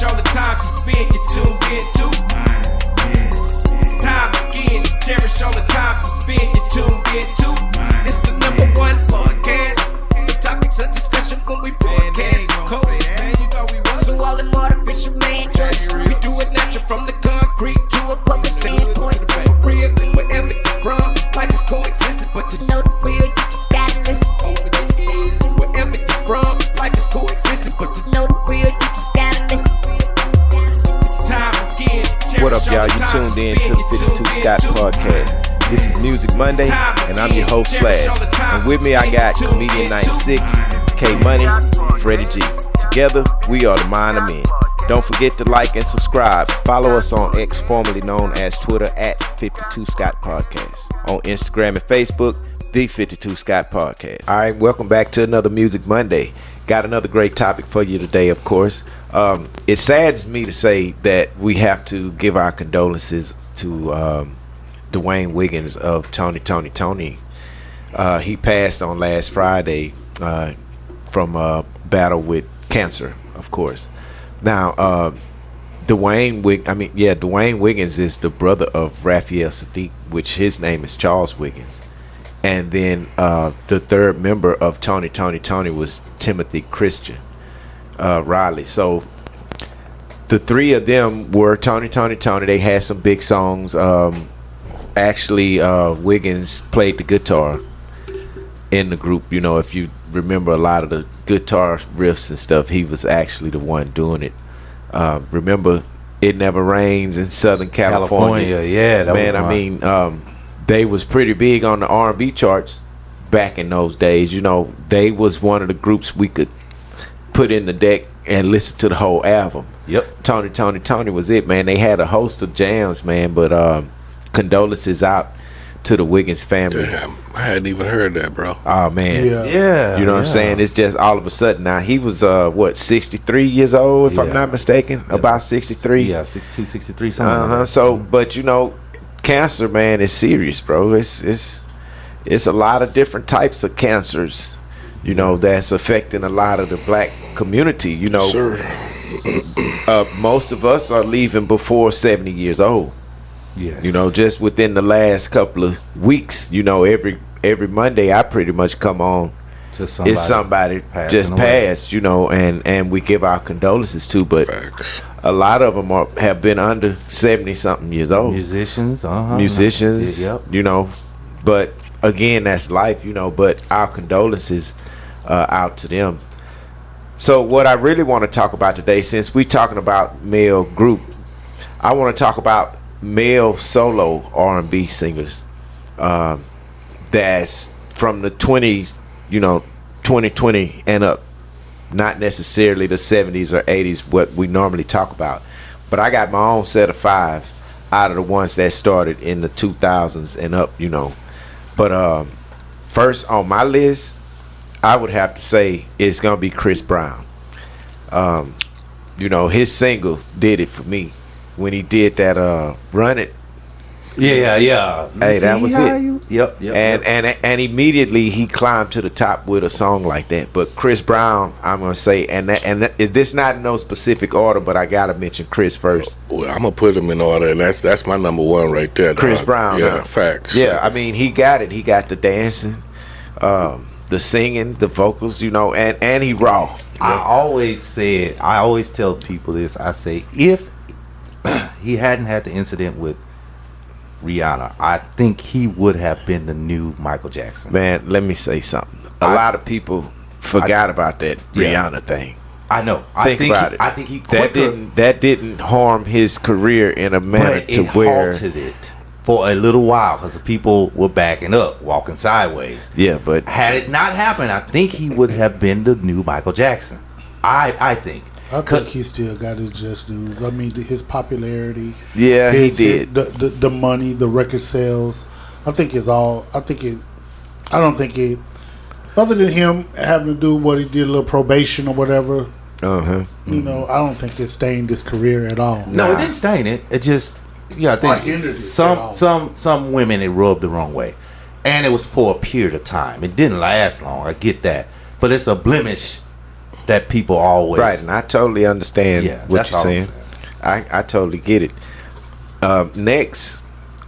cherish all the time you spend, you tuned in to. It's time again to cherish all the time you spend, you tuned in to. It's the number one podcast. The topics of discussion when we broadcast. So all them artificial man jokes, we do it natural from the concrete to a public standpoint. Real, wherever you're from, life is coexisting, but to know the real, you just gotta listen. Wherever you're from, life is coexisting, but to know the real, you just gotta listen. It's time again. What up, y'all? You tuned in to the 52 Scott Podcast. This is Music Monday, and I'm your host, Slash. And with me, I got Comedian 96, K Money, Freddie G. Together, we are the Mind of Men. Don't forget to like and subscribe. Follow us on X, formerly known as Twitter, at 52 Scott Podcast. On Instagram and Facebook, the 52 Scott Podcast. All right, welcome back to another Music Monday. Got another great topic for you today, of course. It saddens me to say that we have to give our condolences to Dwayne Wiggins of Tony. He passed on last Friday from a battle with cancer, of course. Now, Dwayne Wiggins is the brother of Raphael Sadiq, which his name is Charles Wiggins. And then the third member of Tony was Timothy Christian Riley. So the three of them were Tony. They had some big songs. Actually, Wiggins played the guitar in the group. You know, if you remember a lot of the guitar riffs and stuff, he was actually the one doing it. Remember It Never Rains in Southern California? Yeah, that man, was I mean, they was pretty big on the R&B charts back in those days. You know, they was one of the groups we could put in the deck and listen to the whole album. Yep. Tony was it, man. They had a host of jams, man, but condolences out to the Wiggins family. Damn, I hadn't even heard that, bro. Oh, man. Yeah. You know what I'm saying? It's just all of a sudden now. He was, 63 years old, if I'm not mistaken? About 63? Yeah, 62, 63, something like that. So, but, you know, cancer, man, is serious, bro. It's a lot of different types of cancers, you know, that's affecting a lot of the black community, you know. Sure. Most of us are leaving before 70 years old. Yes. You know, just within the last couple of weeks, you know, every Monday I pretty much come on. It's somebody just passed, you know, and we give our condolences to, but Facts. a lot of them have been under 70-something years old. Musicians, Yep. You know, but again, that's life, you know, but our condolences out to them. So what I really want to talk about today, since we're talking about male group, I want to talk about male solo R&B singers that's from the 2020 and up, not necessarily the 70s or 80s, what we normally talk about, but I got my own set of 5 out of the ones that started in the 2000s and up, you know. But first on my list, I would have to say it's gonna be Chris Brown. You know, his single did it for me when he did that Run It. Yeah. Hey, that was it. Yep. And immediately he climbed to the top with a song like that. But Chris Brown, I'm gonna say, and this not in no specific order, but I gotta mention Chris first. Well, I'm gonna put him in order, and that's my number one right there. Chris dog. Brown. Yeah, facts. Yeah, I mean, he got it. He got the dancing, the singing, the vocals, you know, and he raw. I always tell people this. I say, if he hadn't had the incident with Rihanna, I think he would have been the new Michael Jackson. Man, let me say something. A lot of people forgot about that Rihanna thing. I know. Think about it. I think he quicker, that didn't harm his career in a manner to where halted it for a little while because the people were backing up, walking sideways. Yeah, but had it not happened, I think he would have been the new Michael Jackson. I think. I think he still got his just dues. I mean, his popularity. Yeah, he did. The money, the record sales. I think it's all. I don't think it. Other than him having to do what he did, a little probation or whatever. You know, I don't think it stained his career at all. No, it didn't stain it. It just, I think some women it rubbed the wrong way, and it was for a period of time. It didn't last long. I get that, but it's a blemish that people always right, and I totally understand what that's you're all I'm saying. I totally get it. Next,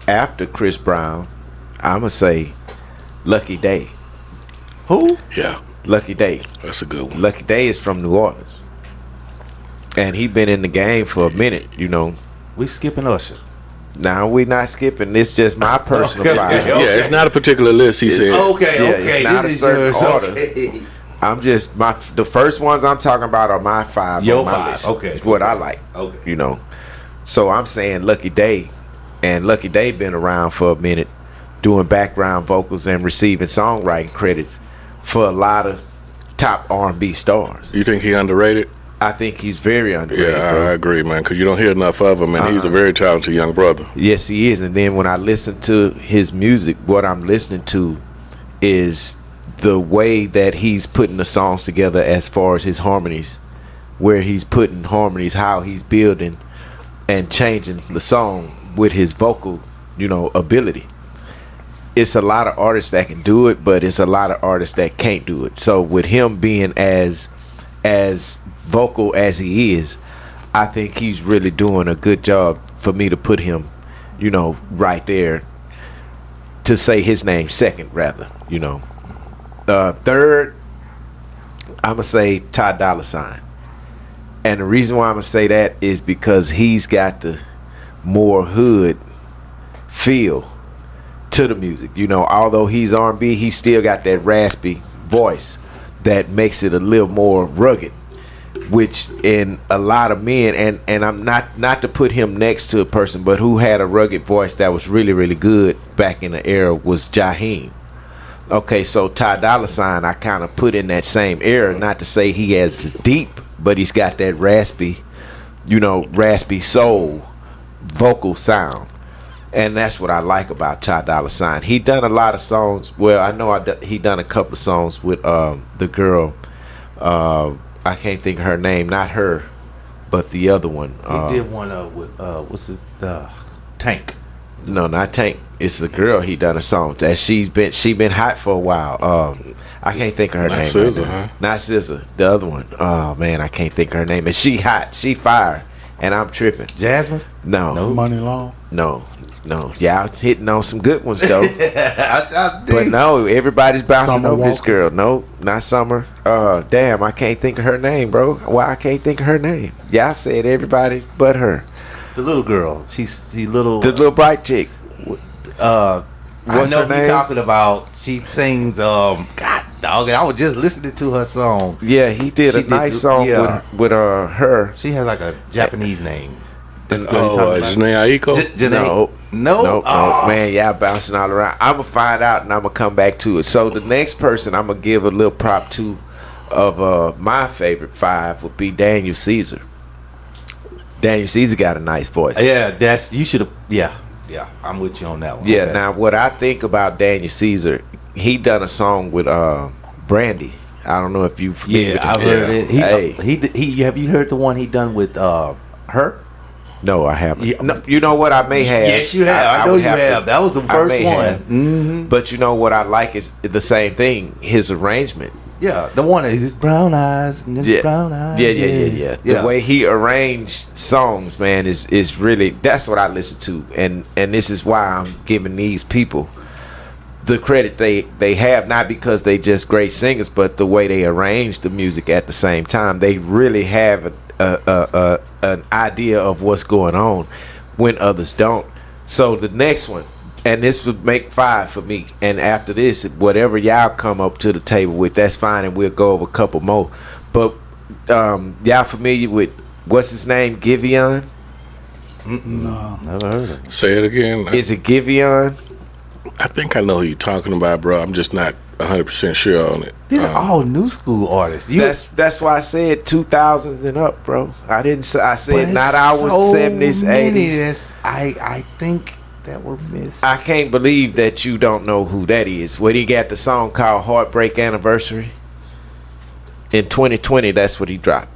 after Chris Brown, I'ma say Lucky Day. Who? Yeah, Lucky Day. that's a good one. Lucky Day is from New Orleans, and he been in the game for a minute. You know. We skipping Usher. Now we not skipping. It's just my personal Okay. file. Yeah, it's not a particular list. He said. Okay, Yeah, okay. it's not this a is certain yours. order. Okay. I'm just the first ones I'm talking about are my 5 Your on my 5, list. okay. It's what I like. Okay. You know. So I'm saying Lucky Day, and Lucky Day been around for a minute, doing background vocals and receiving songwriting credits for a lot of top R&B stars. You think he underrated? I think he's very underrated. Yeah, bro. I agree, man. Because you don't hear enough of him, and he's a very talented young brother. Yes, he is. And then when I listen to his music, what I'm listening to is the way that he's putting the songs together as far as his harmonies, where he's putting harmonies, how he's building and changing the song with his vocal, ability. It's a lot of artists that can do it, but it's a lot of artists that can't do it. So with him being as vocal as he is, I think he's really doing a good job for me to put him, right there, to say his name second, rather, Third, I'm going to say Ty Dolla $ign. And the reason why I'm going to say that is because he's got the more hood feel to the music. Although he's R&B, he still got that raspy voice that makes it a little more rugged, which in a lot of men, and I'm not to put him next to a person, but who had a rugged voice that was really, really good back in the era was Jaheim. Okay, so Ty Dolla $ign I kind of put in that same era, not to say he has deep, but he's got that raspy, raspy soul vocal sound. And that's what I like about Ty Dolla $ign. He done a lot of songs. Well, I know he done a couple of songs with the girl. I can't think of her name. Not her, but the other one. He did one with what's his Tank. No, not Tank. It's the girl. He done a song that she been hot for a while. I can't think of her Not name. SZA, right now. huh? Not SZA. The other one. Oh man, I can't think of her name. And she hot. She fire. And I'm tripping. Jasmine? No. Money Long. No. Y'all hitting on some good ones though. I But no, everybody's bouncing Summer over this Walker. girl. No, not Summer. Damn, I can't think of her name, bro. Why I can't think of her name? Y'all said everybody but her. The little girl. She's little. The little bright chick. I What's know her you name? talking about. She sings. God, dog. I was just listening to her song. Yeah, he did She a did nice the- song yeah. with her. She has like a Japanese name. Janae Aiko? Janae. No. Oh. Man, y'all bouncing all around. I'm gonna find out and I'm gonna come back to it. So the next person I'm gonna give a little prop to of my favorite 5 would be Daniel Caesar. Daniel Caesar got a nice voice. Yeah, you should have. Yeah, I'm with you on that one. Yeah. Okay. Now, what I think about Daniel Caesar, he done a song with Brandy. I don't know if you familiar with I've this. heard it. Hey. He have you heard the one he done with her? No, I haven't. Yeah. No, you know what? I may have. Yes, you have. I know would you have. to- That was the I first may one. have. Mm-hmm. But you know what I like is the same thing. His arrangement. Yeah, the one is his brown eyes and his Yeah. brown eyes. Yeah. The way he arranged songs, man, is really, that's what I listen to, and this is why I'm giving these people the credit they have, not because they just great singers, but the way they arrange the music at the same time. They really have an idea of what's going on when others don't. So the next one, and this would make 5 for me, and after this, whatever y'all come up to the table with, that's fine, and we'll go over a couple more. But y'all familiar with what's his name, Giveon? No. Never heard of it. Say it again. Is it Giveon? I think I know who you're talking about, bro. I'm just not 100% sure on it. These are all new school artists. That's why I said 2000s and up, bro. I didn't say, I But said it's not our so 70s, many 80s. that's- I think that were missed. I can't believe that you don't know who that is. What he got the song called Heartbreak Anniversary. In 2020, that's what he dropped.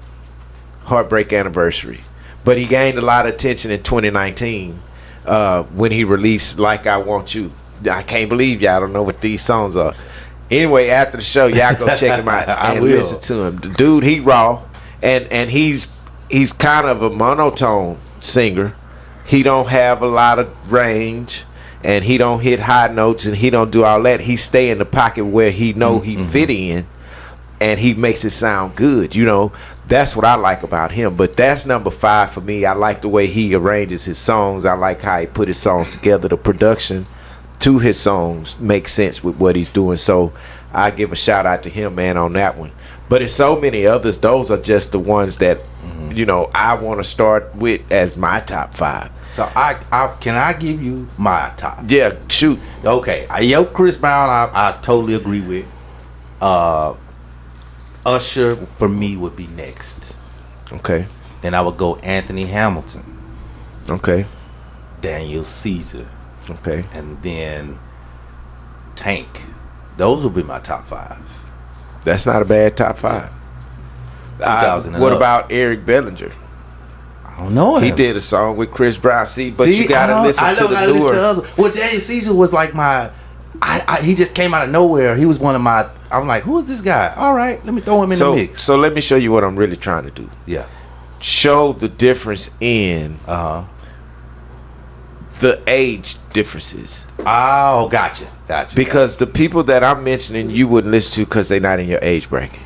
Heartbreak Anniversary. But he gained a lot of attention in 2019 when he released Like I Want You. I can't believe y'all don't know what these songs are. Anyway, after the show, y'all go check him out I and will. listen to him. The dude, he raw, and he's kind of a monotone singer. He don't have a lot of range, and he don't hit high notes, and he don't do all that. He stay in the pocket where he know he fit in, and he makes it sound good. You know, that's what I like about him. But that's number 5 for me. I like the way he arranges his songs. I like how he put his songs together. The production to his songs makes sense with what he's doing. So I give a shout out to him, man, on that one. But there's so many others. Those are just the ones that, you know, I want to start with as my top 5. So I can I give you my top? Yeah, shoot. Okay, Chris Brown, I totally agree with. Usher for me would be next. Okay. Then I would go Anthony Hamilton, Okay. Daniel Caesar, Okay. and then Tank. Those would be my top 5. That's not a bad top 5. 2000 and What up. about Eric Bellinger? I don't know him. He did a song with Chris Brown. But See, you gotta listen to the gotta newer. listen to other. Well, Daniel Caesar was like my. He just came out of nowhere. He was one of my. I'm like, who is this guy? All right, let me throw him in the mix. So let me show you what I'm really trying to do. Yeah. Show the difference in the age differences. Oh, gotcha. Because the people that I'm mentioning, you wouldn't listen to because they're not in your age bracket.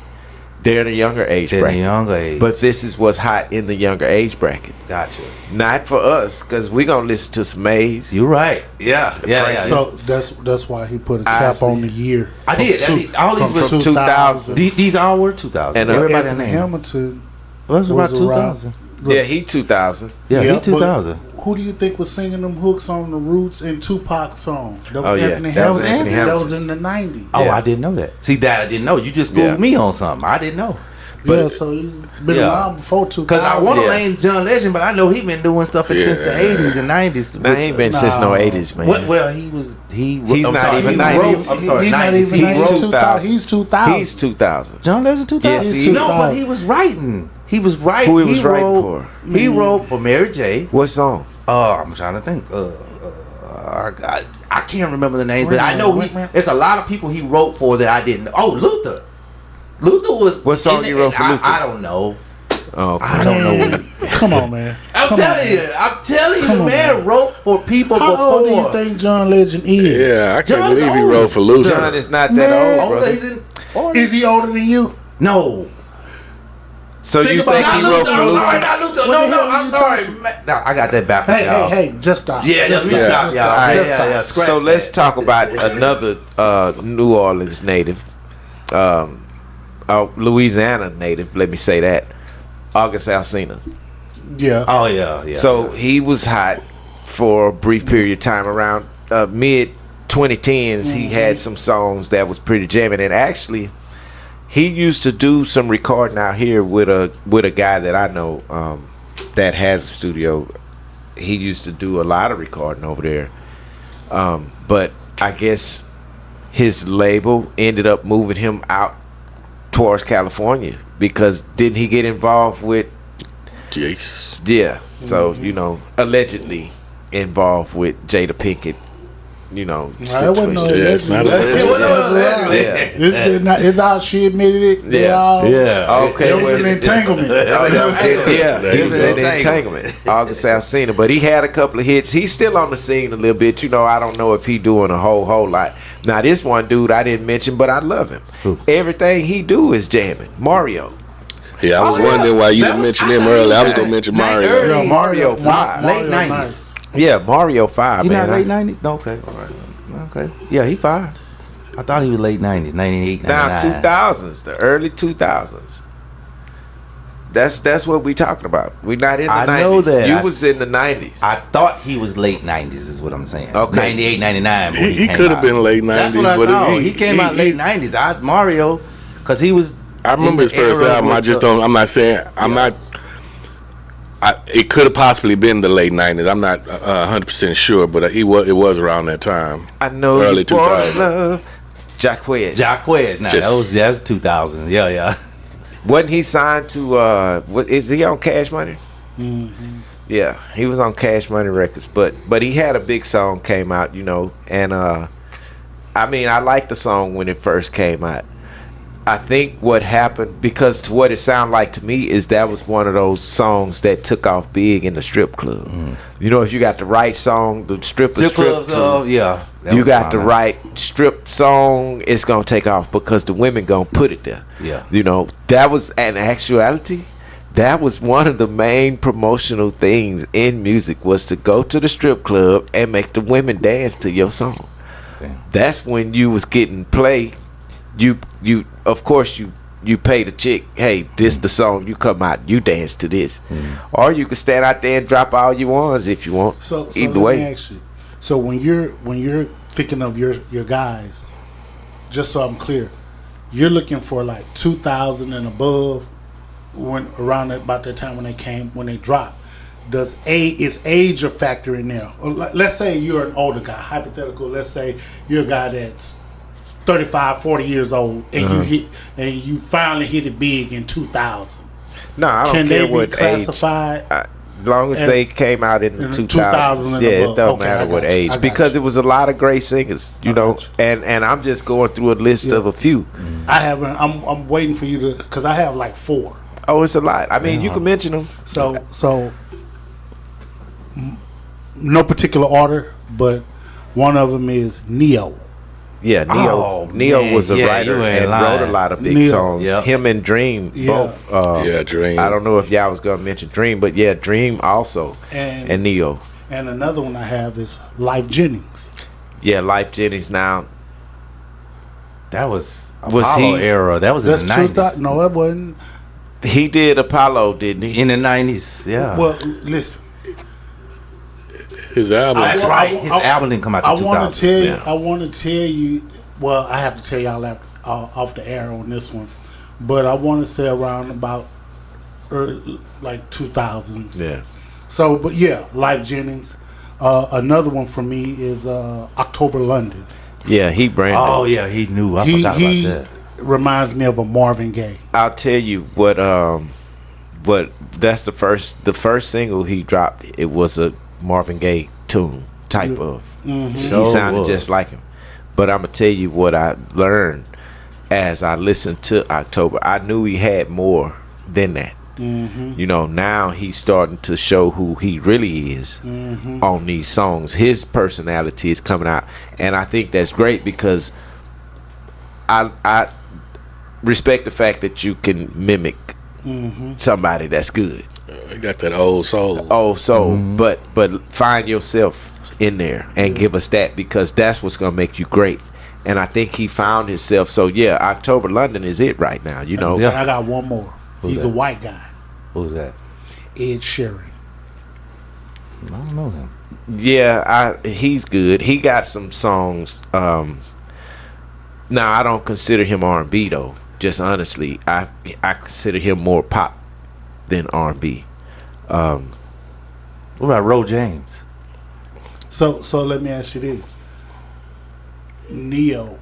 They're in a younger age They're in bracket. the younger age. But this is what's hot in the younger age bracket. Gotcha. Not for us, because we're going to listen to some Maze. You're right. Yeah. So that's why he put a cap on the year. I did. All these from was 2000. These all were 2000. And, everybody Anthony named. Hamilton Was about was 2000. Yeah, he 2000. Yeah, Yeah, he 2000. but who do you think was singing them hooks on the Roots and Tupac song? That was Oh, yeah. Anthony That was Hamilton. Anthony That Hamilton. was in the 90s. Oh, Yeah. I didn't know that. See, that I didn't know. You just schooled Yeah. me on something. I didn't know. Yeah, so he's been Yeah. around before 2000. Because I want to Yeah. name John Legend, but I know he been doing stuff since the 80s and 90s. Nah, he ain't been since no 80s, man. Well, he was. He's not even 90s. I'm sorry, He's not 90s. even He 90s. wrote 2000. He's 2000. He's 2000. John Legend 2000. Yes, he is. No, but he was writing. He was writing. Who he was writing for? He wrote for Mary J. What song? I'm trying to think. I can't remember the name, but I know it's a lot of people he wrote for that I didn't know. Oh, Luther. Luther was. What song he wrote for Luther? I don't know. Oh, okay. I don't know. Come on, man. I'm Come telling on, you, man. I'm telling you, Come the on, man man. wrote for people How before. old do you think John Legend is? Yeah, I can't John's believe he old. wrote for Luther. John is not that Man. old, Older, brother. he's in older. Is he older than you? No. So Think you about think it. he Not wrote Luther. for I'm Luther? sorry, not Luther. What No, the no, hell are I'm you sorry. talking- No, I got that backwards, Hey, y'all. hey, just stop. Yeah, just let me stop, just y'all. stop. Yeah, Just yeah, stop. yeah. Scratch So let's that. talk about another New Orleans native, Louisiana native. Let me say that, August Alsina. Yeah. Oh yeah, yeah. So he was hot for a brief period of time around mid 2010s. He had some songs that was pretty jamming, and actually, he used to do some recording out here with a guy that I know that has a studio. He used to do a lot of recording over there, but I guess his label ended up moving him out towards California because didn't he get involved with? Jace. Yeah, so allegedly involved with Jada Pinkett. That wasn't no Yeah, it's not a alleged. legend. Yeah. It's all she admitted it. They Yeah. all- yeah. Okay, It was well, an entanglement. yeah, he was in Entanglement. entanglement. August Alsina, but he had a couple of hits. He's still on the scene a little bit. I don't know if he doing a whole lot. Now this one dude I didn't mention, but I love him. Who? Everything he do is jamming. Mario. Yeah, I was Oh, yeah. wondering why you That didn't was- mention I him thought he earlier. I was was gonna mention night Mario. early. Yeah, Mario 5. Late Mario 90s. nice. Yeah, Mario 5. He man. not late 90s? No, okay. All right. Okay. Yeah, he fired. I thought he was late 90s, 98, 99. Now 2000s, the early 2000s. That's what we talking about. We not in the I 90s. know that. You was in the 90s. I thought he was late 90s is what I'm saying. Okay. 98, 99. when He came could have out. been late 90s, That's what I but thought. He came out late 90s. Mario, because he was. I remember in his the first era album. with I just the- don't. I'm not saying. I'm not. It could have possibly been the late 90s. I'm not 100% sure, but it was around that time. I know Early you born 2000s. love. Jacquez. Jacquez. Now, Just- that was 2000. Yeah, yeah. Wasn't he signed to what is he on Cash Money? Mm-hmm. Yeah, he was on Cash Money Records, but he had a big song came out, and I mean, I liked the song when it first came out. I think what happened, because to what it sounded like to me, is that was one of those songs that took off big in the strip club. You know, if you got the right song, the strip clubs, yeah. You got the right strip song, it's gonna take off because the women gonna put it there. Yeah. You know, that was, in actuality, that was one of the main promotional things in music, was to go to the strip club and make the women dance to your song. Damn. That's when you was getting play. You of course you pay the chick, hey, this the song, you come out, you dance to this. Or you can stand out there and drop all you want if you want. So either let way. me ask you. So when you're thinking of your guys, just so I'm clear, you're looking for like 2000 and above, when around about that time when they dropped. Is age a factor in there? Or let's say you're an older guy, hypothetical. Let's say you're a guy that's 35, 40 years old, and you finally hit it big in 2000. No, I don't Can care they be what classified? age. As long as they came out in the 2000s, and yeah, above. it don't Okay, matter I what got you. age, I got because you. it was a lot of great singers, you know, and I'm just going through a list of a few. I haven't. I'm waiting for you to, because I have like 4. Oh, it's a lot. I mean, you can mention them. So no particular order, but one of them is Neo. Yeah, Neo. Oh, Neo man, was a yeah, writer you ain't and lying. wrote a lot of big Neo. songs. Yep. Him and Dream both. Dream. I don't know if y'all was gonna mention Dream, but yeah, Dream also, and Neo. And another one I have is Life Jennings. Yeah, Life Jennings. Now, That was Was Apollo he- era. That was in That's the true. 90s. No, it wasn't. he did Apollo, didn't he? In the 90s, yeah. Well, listen. His album. That's I- right. I- His I- album didn't come out I till want to 2000. tell you. Yeah. I want to tell you. Well, I have to tell y'all off the air on this one, but I want to say around about like 2000. Yeah. So, but yeah, Life Jennings. Another one for me is October London. Yeah, he branded. Oh, yeah, he knew. I He forgot about that. reminds me of a Marvin Gaye. I'll tell you what. That's the first single he dropped. It was a Marvin Gaye tune type of. Mm-hmm. He Sure sounded was. just like him. But I'm gonna tell you what I learned as I listened to October. I knew he had more than that. Mm-hmm. You know, now he's starting to show who he really is Mm-hmm. on these songs. His personality is coming out, and I think that's great because I respect the fact that you can mimic Mm-hmm. somebody that's good. He got that old soul. Oh, so but find yourself in there and give us that, because that's what's gonna make you great. And I think he found himself. So yeah, October London is it right now. You know. Yeah. And I got one more. Who's He's that? a white guy, Who's that? Ed Sheeran. I don't know him. Yeah, he's good. He got some songs. Now I don't consider him R&B though. Just honestly, I consider him more pop than R&B. What about Ro James? So let me ask you this. Neo,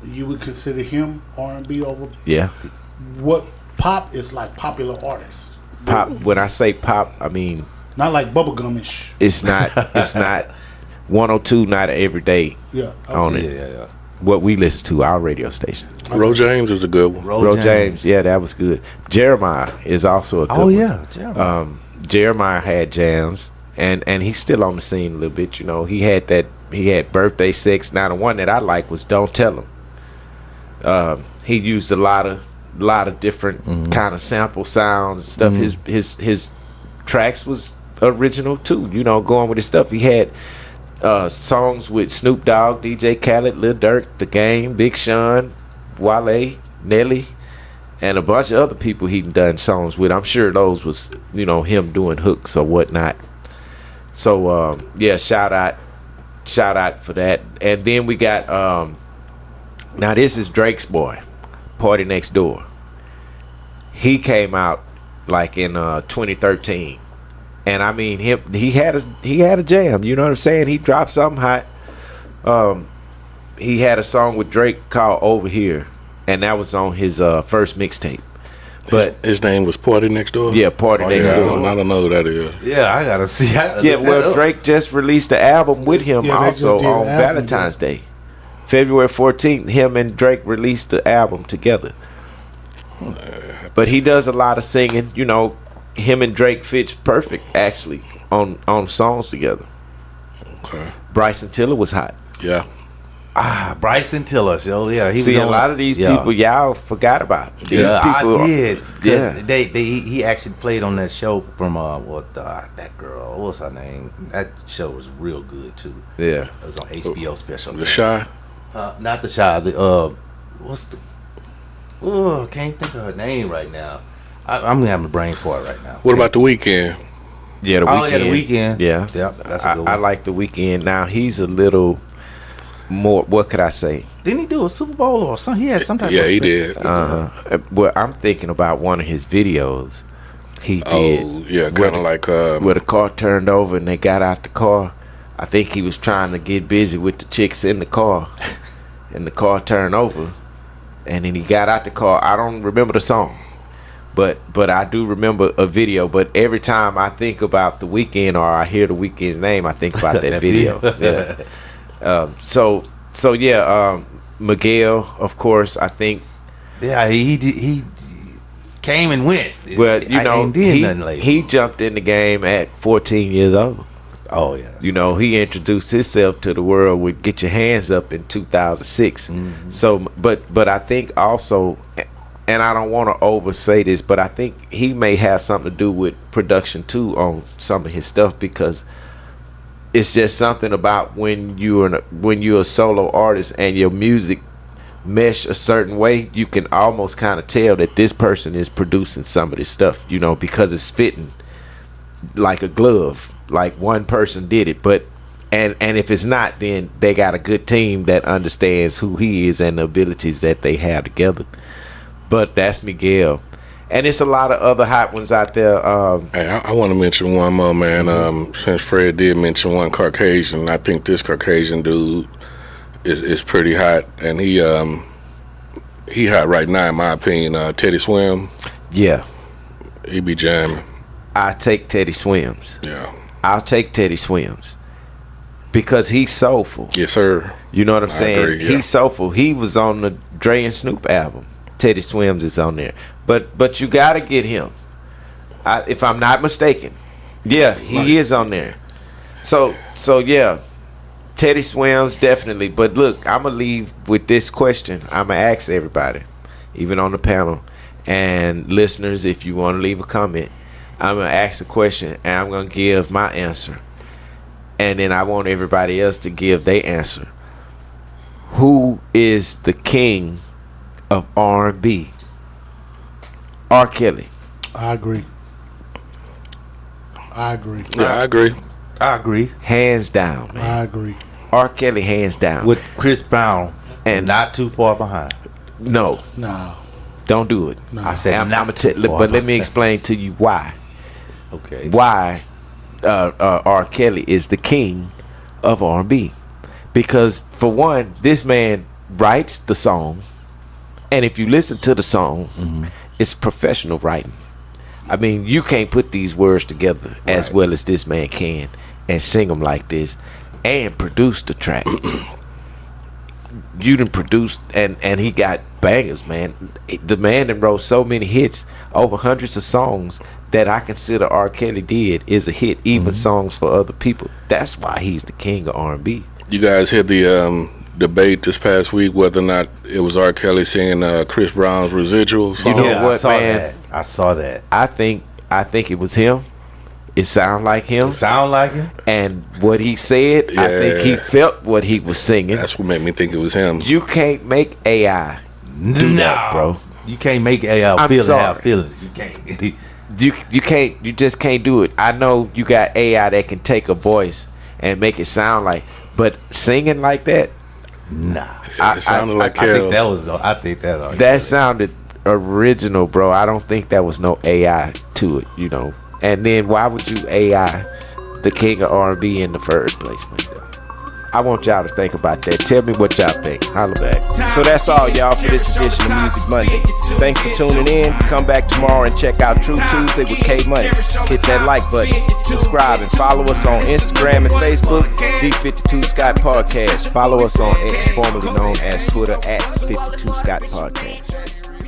you would consider him R&B over Yeah, what pop is like popular artists? pop. When I say pop, I mean Not like bubblegumish. it's not. It's not 102. Not every day Yeah. on okay. it. Yeah. What we listen to, our radio station. Ro James is a good one. Ro James, yeah, that was good. Jeremiah is also a good Oh, one. yeah. Jeremiah. Jeremiah had jams, and he's still on the scene a little bit. You know, he had Birthday Sex. Now the one that I like was Don't Tell Him. He used a lot of different kind of sample sounds and stuff. His tracks was original too. You know, going with his stuff. He had songs with Snoop Dogg, DJ Khaled, Lil Durk, The Game, Big Sean, Wale, Nelly, and a bunch of other people he done songs with. I'm sure those was, you know, him doing hooks or whatnot. So yeah, shout out for that. And then we got now this is Drake's boy, Party Next Door. He came out like in 2013. And I mean, he had a jam. You know what I'm saying? He dropped something hot. He had a song with Drake called Over Here, and that was on his first mixtape. But his name was Party Next Door. Yeah, Party Next I Door. don't know who that is. yeah, I gotta see. Yeah, well, Drake just released the album with him Yeah, they just also did an on album, Valentine's Day. February 14th, him and Drake released the album together. But he does a lot of singing. You know, him and Drake fits perfect, actually, on songs together. Okay. Bryson Tiller was hot. Yeah. Bryson Tiller. So yeah, he See, was a on, lot of these people, y'all forgot about. These Yeah, people, I did. Yeah. He actually played on that show from that girl. What's her name? That show was real good too. Yeah. It was on HBO special. The Shy. Not the Shy. What's the? Oh, I can't think of her name right now. I'm having a brain for it right now. What about The Weeknd? Yeah, the Oh Weeknd. yeah, the Weeknd. Yeah. Yep, that's a good one. I like the Weeknd. Now he's a little more. What could I say? Didn't he do a Super Bowl or something? He had some type of. Yeah, he did. Well, I'm thinking about one of his videos. He did. Oh, yeah, kind of like Where the car turned over and they got out the car. I think he was trying to get busy with the chicks in the car, and the car turned over, and then he got out the car. I don't remember the song, but I do remember a video. But every time I think about The Weeknd or I hear The Weeknd's name, I think about that video. Yeah. So yeah, Miguel, of course. I think. Yeah, he came and went. Well, you know, ain't did nothing lately. he jumped in the game at 14 years old. Oh yeah. You know, he introduced himself to the world with "Get Your Hands Up" in 2006. Mm-hmm. So, but I think also, and I don't want to oversay this, but I think he may have something to do with production too on some of his stuff, because it's just something about when you're a solo artist and your music mesh a certain way, you can almost kind of tell that this person is producing some of this stuff, you know, because it's fitting like a glove. Like one person did it, but and if it's not, then they got a good team that understands who he is and the abilities that they have together. But that's Miguel, and it's a lot of other hot ones out there. Hey, I want to mention one more, man. Since Fred did mention one Caucasian, I think this Caucasian dude is pretty hot, and he hot right now in my opinion. Teddy Swim, Yeah, he be jamming. I take Teddy Swims. Yeah. I'll take Teddy Swims because he's soulful. Yes, sir. You know what I'm I saying? agree, yeah. He's soulful. He was on the Dre and Snoop album. Teddy Swims is on there, but you gotta get him. If I'm not mistaken, yeah, he is on there. So yeah, Teddy Swims definitely. But look, I'm gonna leave with this question. I'm gonna ask everybody, even on the panel and listeners, if you want to leave a comment. I'm going to ask a question, and I'm going to give my answer. And then I want everybody else to give their answer. Who is the king of R&B? R. Kelly. I agree. Yeah, I agree. I agree Hands down, man. I agree. R. Kelly, hands down. with Chris Brown And- and not too far behind. No, No. don't do it. No. I said I'm not gonna too far but let me behind. explain to you why. Okay. Why R. Kelly is the king of R&B. Because for one, this man writes the song, and if you listen to the song, it's professional writing. I mean, you can't put these words together as Right. well as this man can and sing them like this and produce the track. You done produced, and he got bangers, man. The man that wrote so many hits, over hundreds of songs that I consider R. Kelly did is a hit, even songs for other people. That's why he's the king of R&B. You guys heard the debate this past week whether or not it was R. Kelly singing Chris Brown's Residual song? You know Yeah, what, I saw man? that. I saw that. I think it was him. It sounded like him. Sound like him? And what he said, I think he Yeah. felt what he was singing. That's what made me think it was him. You can't make AI do that, bro. You can't make AI I'm feel sorry. have feelings. You can't. You just can't do it. I know you got AI that can take a voice and make it sound like, but singing like that, Nah. It sounded like I Kel. think that was. I think that. that sounded original, bro. I don't think there was no AI to it, you know. And then why would you AI the king of R&B in the first place, man? I want y'all to think about that. Tell me what y'all think. Holla back. So that's all, y'all, for this edition of Music Monday. Thanks for tuning in. Come back tomorrow and check out True Tuesday with K Money. Hit that like button, subscribe, and follow us on Instagram and Facebook, The 52 Scott Podcast. Follow us on X, formerly known as Twitter, at 52 Scott Podcast.